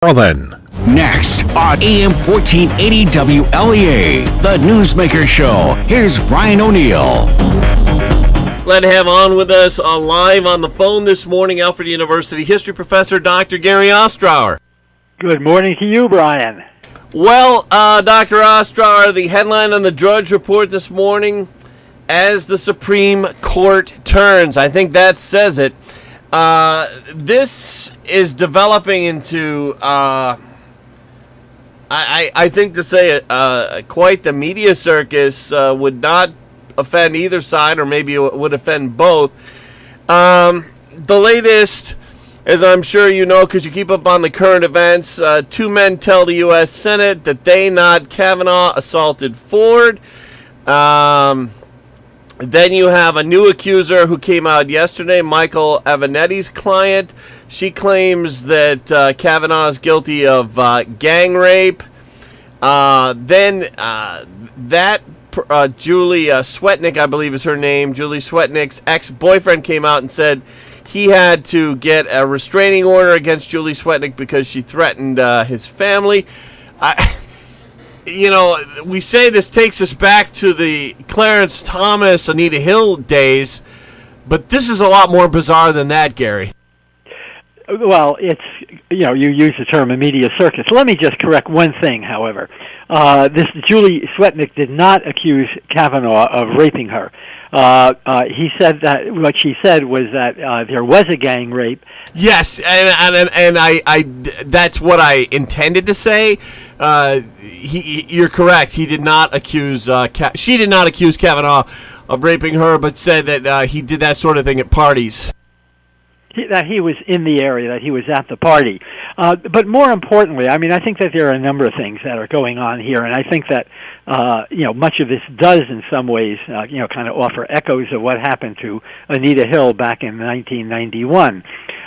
Well then. Next on AM 1480 WLEA, the Newsmaker Show. Here's Brian O'Neill. Glad to have on with us live on the phone this morning, Alfred University history professor, Dr. Gary Ostrower. Good morning to you, Brian. Well, Dr. Ostrower, the headline on the Drudge Report this morning, as the Supreme Court turns. I think that says it. This is developing into, I think to say quite the media circus would not offend either side, or maybe it would offend both. The latest, as I'm sure you know because you keep up on the current events, two men tell the U.S. Senate that they, not Kavanaugh, assaulted Ford. Then you have a new accuser who came out yesterday, Michael Avenatti's client. She claims that Kavanaugh is guilty of gang rape. Then Julie Swetnick, I believe is her name, Julie Swetnick's ex-boyfriend came out and said he had to get a restraining order against Julie Swetnick because she threatened his family. We say this takes us back to the Clarence Thomas, Anita Hill days, but this is a lot more bizarre than that, Gary. Well, it's, you use the term a media circus. Let me just correct one thing, however. This Julie Swetnick did not accuse Kavanaugh of raping her. He said that what she said was that there was a gang rape. Yes, and I that's what I intended to say. You're correct. He did not accuse. She did not accuse Kavanaugh of raping her, but said that he did that sort of thing at parties. That he was in the area, that he was at the party. But more importantly, I think that there are a number of things that are going on here, and I think that much of this does in some ways kind of offer echoes of what happened to Anita Hill back in 1991.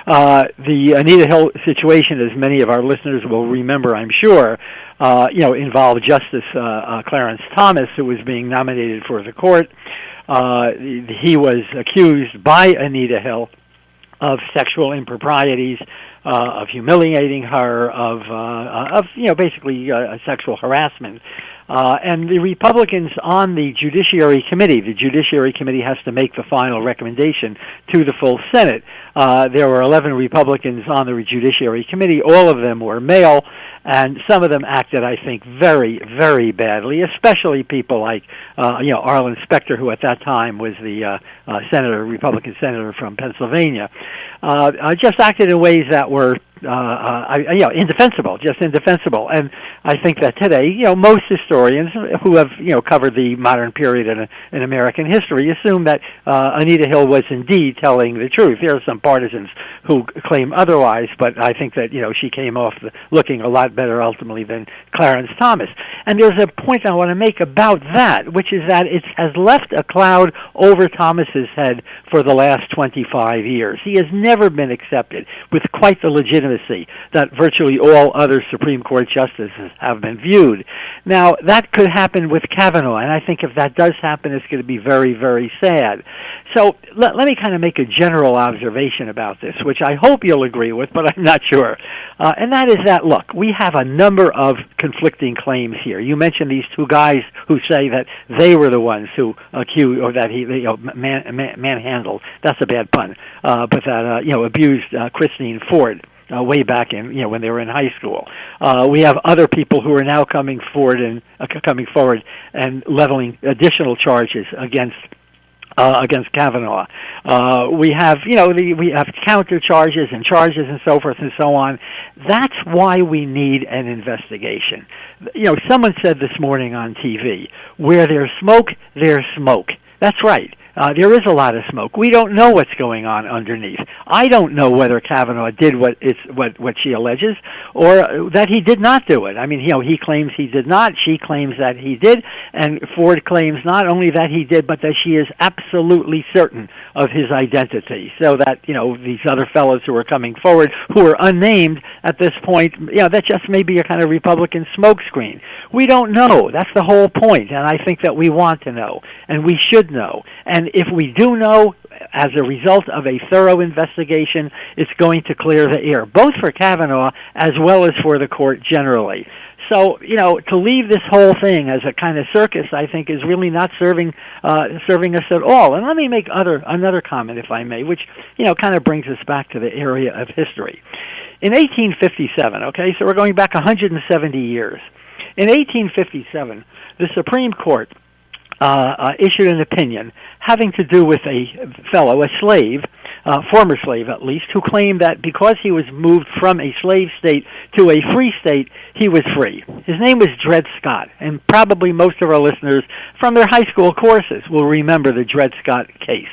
The Anita Hill situation, as many of our listeners will remember, I'm sure, involved Justice Clarence Thomas, who was being nominated for the court. He was accused by Anita Hill of sexual improprieties, of humiliating her, of basically sexual harassment. And the Republicans on the Judiciary Committee has to make the final recommendation to the full Senate. There were 11 Republicans on the Judiciary Committee. All of them were male, and some of them acted, I think, very, very badly, especially people like, Arlen Specter, who at that time was the Republican senator from Pennsylvania, just acted in ways that were indefensible. And I think that today, most historians who have, covered the modern period in American history assume that Anita Hill was indeed telling the truth. There are some partisans who claim otherwise, but I think that, she came off looking a lot better ultimately than Clarence Thomas. And there's a point I want to make about that, which is that it has left a cloud over Thomas's head for the last 25 years. He has never been accepted with quite the legitimacy that virtually all other Supreme Court justices have been viewed. Now, that could happen with Kavanaugh, and I think if that does happen, it's going to be very, very sad. So let me kind of make a general observation about this, which I hope you'll agree with, but I'm not sure. And that is that, look, we have a number of conflicting claims here. You mentioned these two guys who say that they were the ones who accused, or that he manhandled, that's a bad pun, but that, abused Christine Ford. Way back in, when they were in high school. We have other people who are now coming forward and leveling additional charges against Kavanaugh. We have, we have counter charges and so forth and so on. That's why we need an investigation. Someone said this morning on TV, where there's smoke, there's smoke. That's right. There is a lot of smoke. We don't know what's going on underneath. I don't know whether Kavanaugh did what she alleges, or that he did not do it. He claims he did not. She claims that he did, and Ford claims not only that he did, but that she is absolutely certain of his identity. So that these other fellows who are coming forward, who are unnamed at this point, that just may be a kind of Republican smokescreen. We don't know. That's the whole point, and I think that we want to know, and we should know. And And if we do know, as a result of a thorough investigation, it's going to clear the air, both for Kavanaugh as well as for the court generally. So, to leave this whole thing as a kind of circus, I think, is really not serving us at all. And let me make another comment, if I may, which, kind of brings us back to the area of history. In 1857, okay, so we're going back 170 years. In 1857, the Supreme Court issued an opinion having to do with a fellow, a slave, former slave at least, who claimed that because he was moved from a slave state to a free state, he was free. His name was Dred Scott, and probably most of our listeners from their high school courses will remember the Dred Scott case.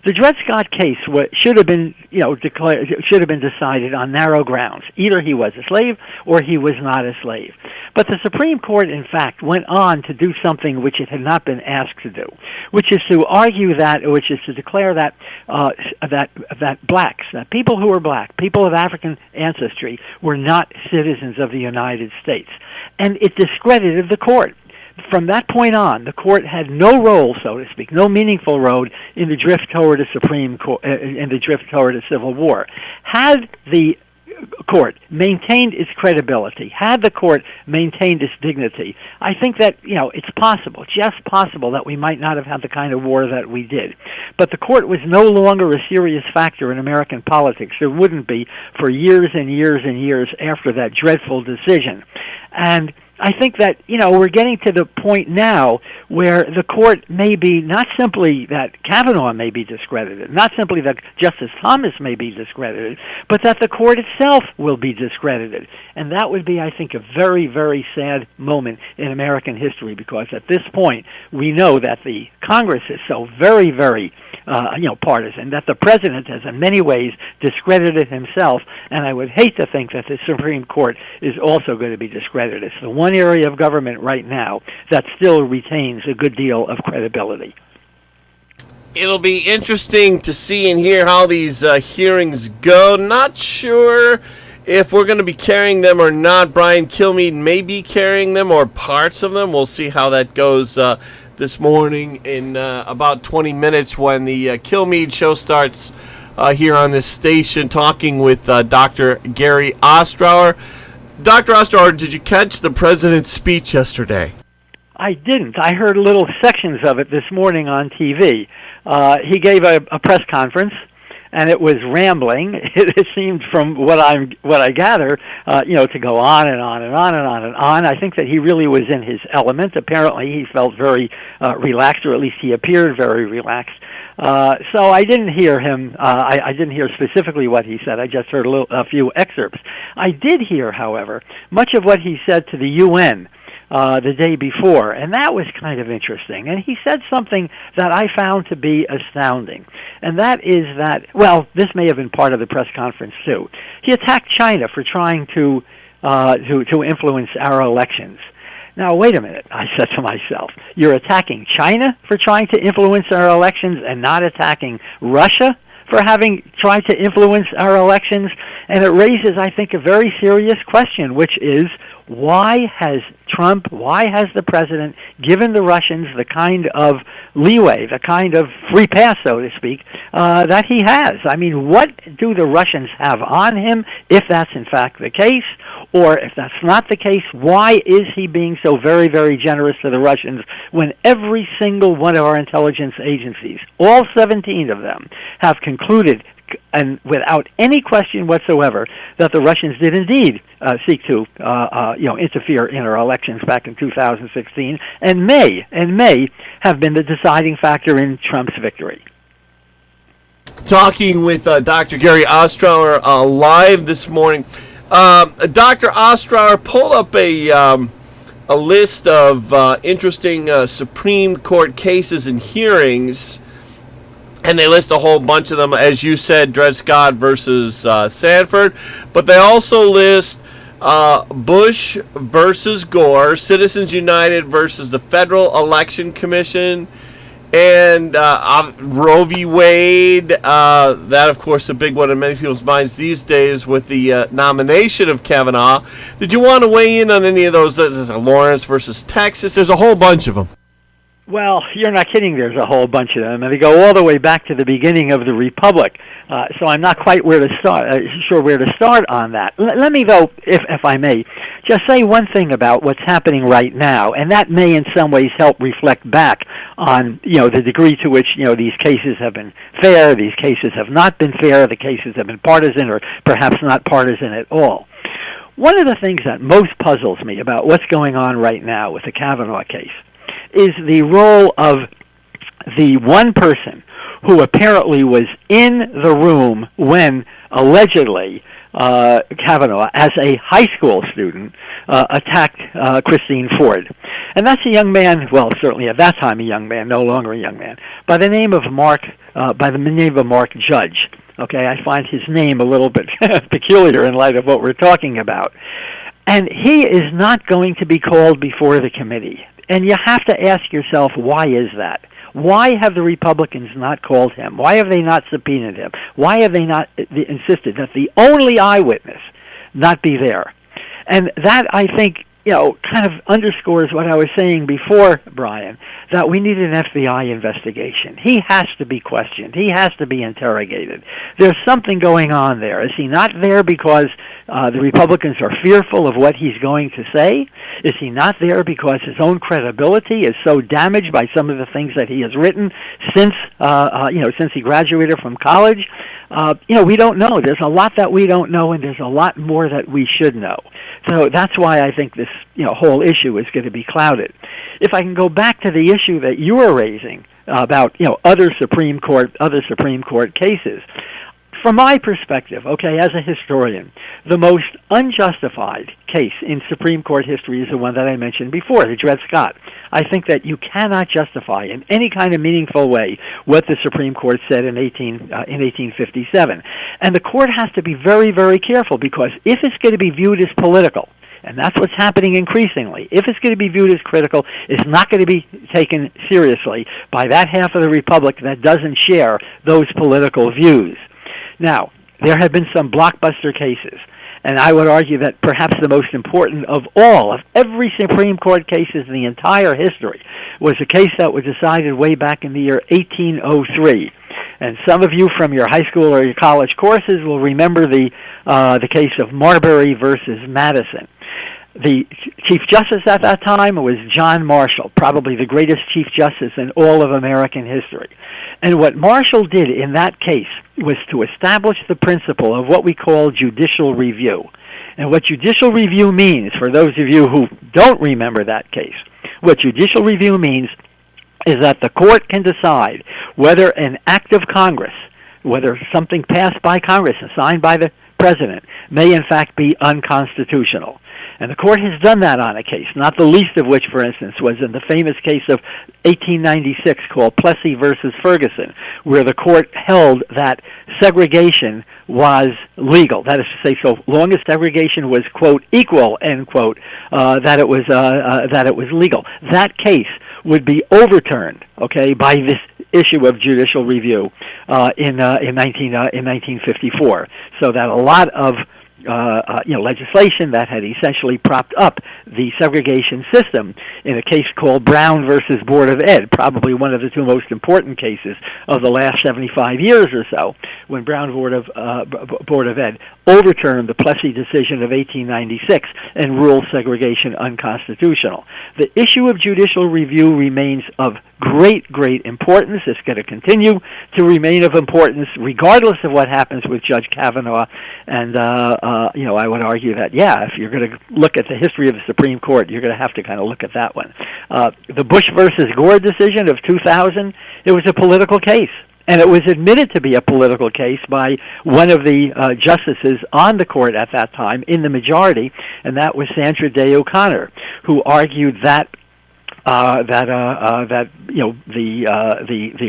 The Dred Scott case should have been, should have been decided on narrow grounds. Either he was a slave or he was not a slave. But the Supreme Court, in fact, went on to do something which it had not been asked to do, which is to argue that, which is to declare that that blacks, that people who were black, people of African ancestry, were not citizens of the United States, and it discredited the court. From that point on, the court had no role, so to speak, no meaningful role in the drift toward a Supreme Court, in the drift toward a civil war. Had the court maintained its credibility, had the court maintained its dignity, I think that, it's possible, just possible, that we might not have had the kind of war that we did. But the court was no longer a serious factor in American politics. It wouldn't be for years and years and years after that dreadful decision. And I think that, we're getting to the point now where the court may be not simply that Kavanaugh may be discredited, not simply that Justice Thomas may be discredited, but that the court itself will be discredited. And that would be, I think, a very, very sad moment in American history, because at this point we know that the Congress is so very, very partisan, that the president has in many ways discredited himself, and I would hate to think that the Supreme Court is also going to be discredited. It's the one area of government right now that still retains a good deal of credibility. It'll be interesting to see and hear how these hearings go. Not sure if we're going to be carrying them or not. Brian Kilmeade may be carrying them, or parts of them. We'll see how that goes this morning in about 20 minutes when the Kilmeade show starts here on this station, talking with Dr. Gary Ostrower. Dr. Ostrower, did you catch the president's speech yesterday? I didn't. I heard little sections of it this morning on TV. He gave a press conference, and it was rambling. It seemed, from what I gather, to go on and on and on and on and on. I think that he really was in his element. Apparently, he felt very relaxed, or at least he appeared very relaxed. So I didn't hear him. I didn't hear specifically what he said. I just heard a few excerpts. I did hear, however, much of what he said to the UN the day before, and that was kind of interesting. And he said something that I found to be astounding, and that is that, well, this may have been part of the press conference too. He attacked China for trying to influence our elections. Now, wait a minute, I said to myself. You're attacking China for trying to influence our elections and not attacking Russia for having tried to influence our elections? And it raises, I think, a very serious question, which is, why has the president given the Russians the kind of leeway, the kind of free pass, so to speak, that he has? I mean, what do the Russians have on him, if that's in fact the case? Or if that's not the case, why is he being so very, very generous to the Russians when every single one of our intelligence agencies, all 17 of them, have concluded, and without any question whatsoever, that the Russians did indeed seek to interfere in our elections back in 2016, and may have been the deciding factor in Trump's victory. Talking with Dr. Gary Ostrower live this morning. Dr. Ostrower pulled up a list of interesting Supreme Court cases and hearings, and they list a whole bunch of them, as you said, Dred Scott versus Sanford, but they also list Bush versus Gore, Citizens United versus the Federal Election Commission, and Roe v. Wade. That, of course, a big one in many people's minds these days with the nomination of Kavanaugh. Did you want to weigh in on any of those? There's Lawrence versus Texas. There's a whole bunch of them. Well, you're not kidding. There's a whole bunch of them, and they go all the way back to the beginning of the Republic. So I'm not quite sure where to start on that. Let me, though, if I may, just say one thing about what's happening right now, and that may in some ways help reflect back on the degree to which these cases have been fair, these cases have not been fair, the cases have been partisan or perhaps not partisan at all. One of the things that most puzzles me about what's going on right now with the Kavanaugh case is the role of the one person who apparently was in the room when allegedly Kavanaugh, as a high school student, attacked Christine Ford. And that's a young man, well, certainly at that time a young man, no longer a young man, by the name of Mark Judge. Okay, I find his name a little bit peculiar in light of what we're talking about. And he is not going to be called before the committee. And you have to ask yourself, why is that? Why have the Republicans not called him? Why have they not subpoenaed him? Why have they not insisted that the only eyewitness not be there? And that, I think, kind of underscores what I was saying before, Brian, that we need an FBI investigation. He has to be questioned. He has to be interrogated. There's something going on there. Is he not there because the Republicans are fearful of what he's going to say? Is he not there because his own credibility is so damaged by some of the things that he has written since he graduated from college? We don't know. There's a lot that we don't know, and there's a lot more that we should know. So that's why I think this whole issue is going to be clouded. If I can go back to the issue that you were raising about other Supreme Court cases, from my perspective, okay, as a historian, the most unjustified case in Supreme Court history is the one that I mentioned before, the Dred Scott. I think that you cannot justify in any kind of meaningful way what the Supreme Court said in 1857. And the court has to be very, very careful, because if it's going to be viewed as political, and that's what's happening increasingly, if it's going to be viewed as critical, it's not going to be taken seriously by that half of the Republic that doesn't share those political views. Now, there have been some blockbuster cases, and I would argue that perhaps the most important of all, of every Supreme Court cases in the entire history, was a case that was decided way back in the year 1803. And some of you from your high school or your college courses will remember the case of Marbury versus Madison. The Chief Justice at that time was John Marshall, probably the greatest Chief Justice in all of American history. And what Marshall did in that case was to establish the principle of what we call judicial review. And what judicial review means, for those of you who don't remember that case, what judicial review means is that the court can decide whether an act of Congress, whether something passed by Congress and signed by the President, may in fact be unconstitutional. And the court has done that on a case, not the least of which, for instance, was in the famous case of 1896 called Plessy versus Ferguson, where the court held that segregation was legal. That is to say, so long as segregation was, quote, equal, end quote, that it was legal. That case would be overturned, okay, by this issue of judicial review in 1954. So that a lot of legislation that had essentially propped up the segregation system in a case called Brown versus Board of Ed, probably one of the two most important cases of the last 75 years or so, when Brown Board of Ed overturned the Plessy decision of 1896 and ruled segregation unconstitutional. The issue of judicial review remains of great importance. It's going to continue to remain of importance regardless of what happens with Judge Kavanaugh. And, I would argue that, if you're going to look at the history of the Supreme Court, you're going to have to kind of look at that one. The Bush versus Gore decision of 2000, it was a political case. And it was admitted to be a political case by one of the justices on the court at that time in the majority, and that was Sandra Day O'Connor, who argued that the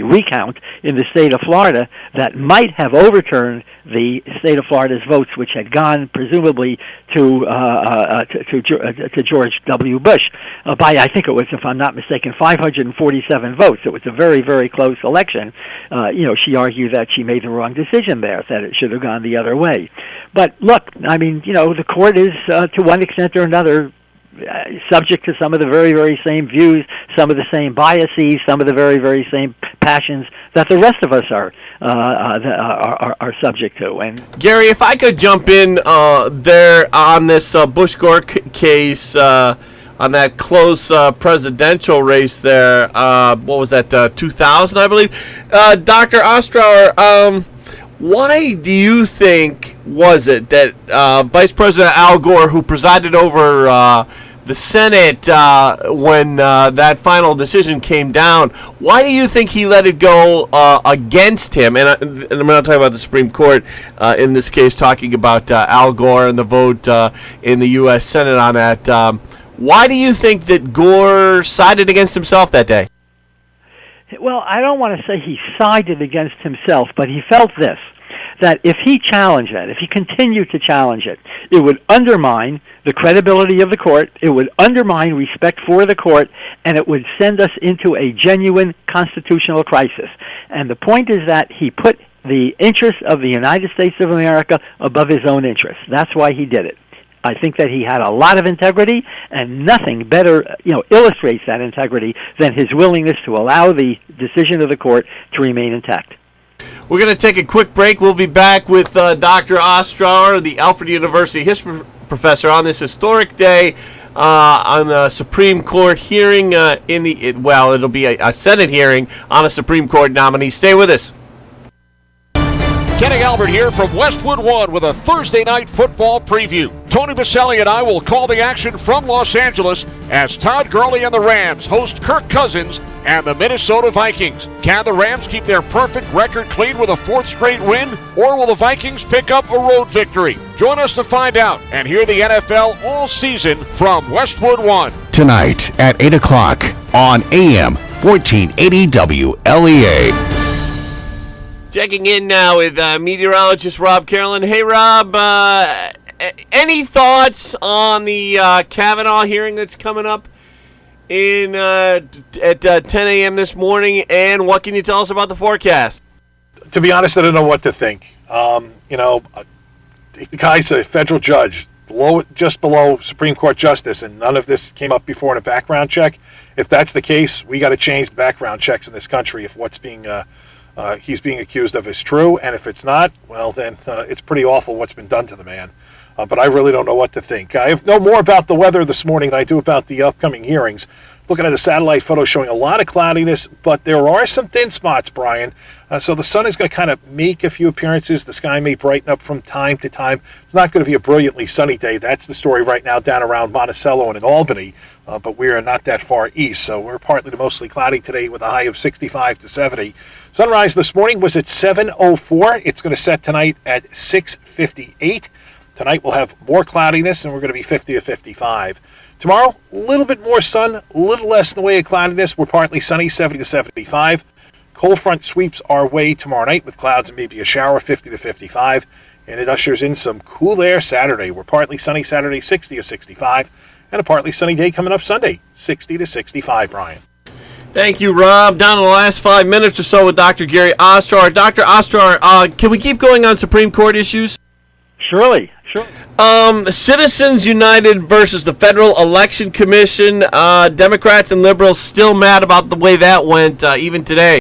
recount in the state of Florida that might have overturned the state of Florida's votes, which had gone presumably to George W. Bush by, I think it was, if I'm not mistaken, 547 votes. It was a very, very close election. She argued that she made the wrong decision there, that it should have gone the other way. But look, I mean, the court is to one extent or another subject to some of the very, very same views, some of the same biases, some of the very, very same passions that the rest of us are subject to. And Gary, if I could jump in there on this Bush-Gore case, on that close presidential race there, what was that, 2000, I believe? Dr. Ostrower, why do you think was it that Vice President Al Gore, who presided over the Senate when that final decision came down, why do you think he let it go against him? And I'm not talking about the Supreme Court in this case, talking about Al Gore and the vote in the U.S. Senate on that. Why do you think that Gore sided against himself that day? Well, I don't want to say he sided against himself, but he felt this, that if he challenged that, if he continued to challenge it, it would undermine the credibility of the court, it would undermine respect for the court, and it would send us into a genuine constitutional crisis. And the point is that he put the interests of the United States of America above his own interests. That's why he did it. I think that he had a lot of integrity, and nothing better, illustrates that integrity than his willingness to allow the decision of the court to remain intact. We're going to take a quick break. We'll be back with Dr. Ostrower, the Alfred University history professor, on this historic day on the Supreme Court hearing it'll be a Senate hearing on a Supreme Court nominee. Stay with us. Kenny Albert here from Westwood One with a Thursday night football preview. Tony Baselli and I will call the action from Los Angeles as Todd Gurley and the Rams host Kirk Cousins and the Minnesota Vikings. Can the Rams keep their perfect record clean with a fourth straight win, or will the Vikings pick up a road victory? Join us to find out and hear the NFL all season from Westwood One. Tonight at 8 o'clock on AM 1480 WLEA. Checking in now with meteorologist Rob Carolyn. Hey, Rob, any thoughts on the Kavanaugh hearing that's coming up at 10 a.m. this morning, and what can you tell us about the forecast? To be honest, I don't know what to think. The guy's a federal judge, just below Supreme Court justice, and none of this came up before in a background check. If that's the case, we got to change the background checks in this country if what's being he's being accused of is true, and if it's not, well, then it's pretty awful what's been done to the man. But I really don't know what to think. I know more about the weather this morning than I do about the upcoming hearings. Looking at a satellite photo showing a lot of cloudiness, but there are some thin spots, Brian. So the sun is going to kind of make a few appearances. The sky may brighten up from time to time. It's not going to be a brilliantly sunny day. That's the story right now down around Monticello and in Albany, but we are not that far east. So we're partly to mostly cloudy today with a high of 65 to 70. Sunrise this morning was at 7:04. It's going to set tonight at 6:58. Tonight we'll have more cloudiness, and we're going to be 50 to 55. Tomorrow, a little bit more sun, a little less in the way of cloudiness. We're partly sunny, 70 to 75. Cold front sweeps our way tomorrow night with clouds and maybe a shower, 50 to 55. And it ushers in some cool air Saturday. We're partly sunny Saturday, 60 to 65. And a partly sunny day coming up Sunday, 60 to 65, Brian. Thank you, Rob. Down to the last 5 minutes or so with Dr. Gary Ostrower. Dr. Ostrower, can we keep going on Supreme Court issues? Surely, sure. Citizens United versus the Federal Election Commission. Democrats and liberals still mad about the way that went, even today.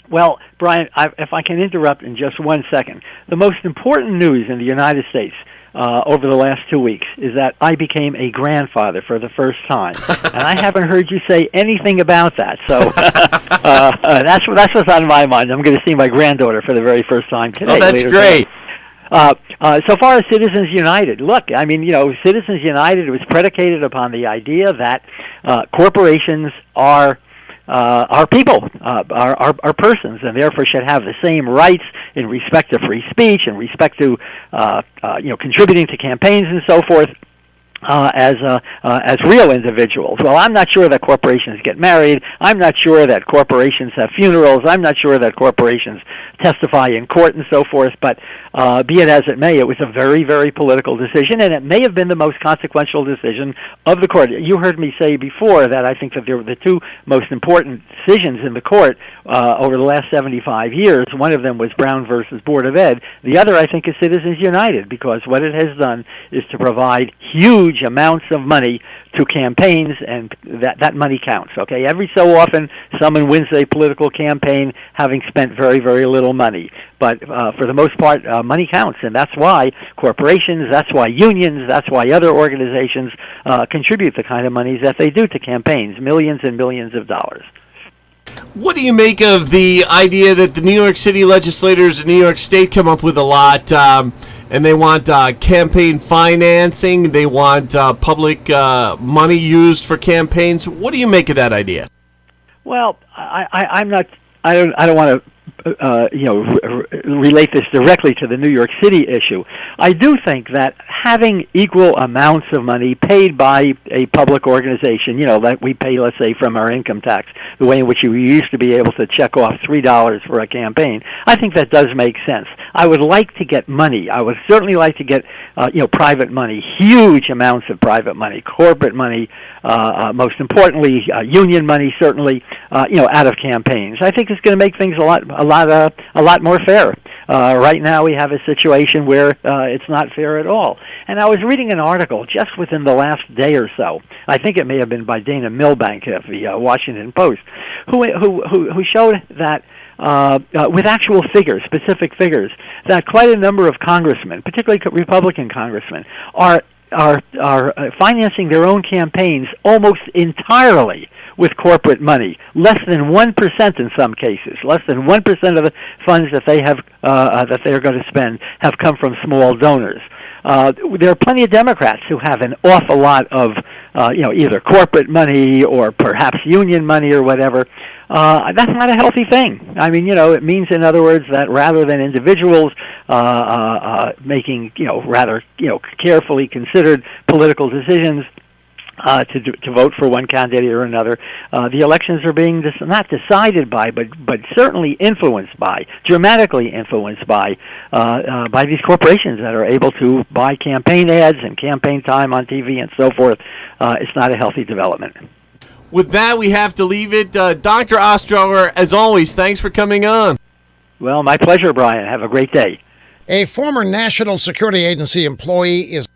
Well, Brian, if I can interrupt in just 1 second, the most important news in the United States over the last 2 weeks is that I became a grandfather for the first time, and I haven't heard you say anything about that. So that's what's on my mind. I'm going to see my granddaughter for the very first time today. Oh, that's great. So far as Citizens United, look, I mean, Citizens United was predicated upon the idea that corporations are people, are persons, and therefore should have the same rights in respect to free speech, in respect to contributing to campaigns and so forth. As real individuals. Well, I'm not sure that corporations get married. I'm not sure that corporations have funerals. I'm not sure that corporations testify in court and so forth. But be it as it may, it was a very, very political decision, and it may have been the most consequential decision of the court. You heard me say before that I think that there were the two most important decisions in the court over the last 75 years. One of them was Brown versus Board of Ed. The other, I think, is Citizens United, because what it has done is to provide huge huge amounts of money to campaigns, and that money counts. Okay, every so often someone wins a political campaign having spent very, very little money, but for the most part, money counts, and that's why corporations, that's why unions, that's why other organizations contribute the kind of monies that they do to campaigns, millions and millions of dollars. What do you make of the idea that the New York City legislators in New York State come up with a lot, and they want campaign financing, they want public money used for campaigns? What do you make of that idea? Well, I'm not. I don't want to relate this directly to the New York City issue. I do think that having equal amounts of money paid by a public organization, that we pay, let's say, from our income tax, the way in which we used to be able to check off $3 for a campaign, I think that does make sense. I would like to get money. I would certainly like to get, private money, huge amounts of private money, corporate money, most importantly, union money, certainly, out of campaigns. I think it's going to make things a lot more fair. Right now we have a situation where it's not fair at all. And I was reading an article just within the last day or so. I think it may have been by Dana Milbank of the Washington Post, who showed that with actual figures, specific figures, that quite a number of congressmen, particularly Republican congressmen, are financing their own campaigns almost entirely with corporate money. Less than 1% in some cases. Less than 1% of the funds that they have that they are going to spend have come from small donors. There are plenty of Democrats who have an awful lot of either corporate money or perhaps union money or whatever. That's not a healthy thing. I mean, it means, in other words, that rather than individuals making rather carefully considered political decisions to vote for one candidate or another, the elections are being not decided by, but certainly influenced by, dramatically influenced by these corporations that are able to buy campaign ads and campaign time on TV and so forth. It's not a healthy development. With that, we have to leave it. Dr. Ostrower, as always, thanks for coming on. Well, my pleasure, Brian. Have a great day. A former National Security Agency employee is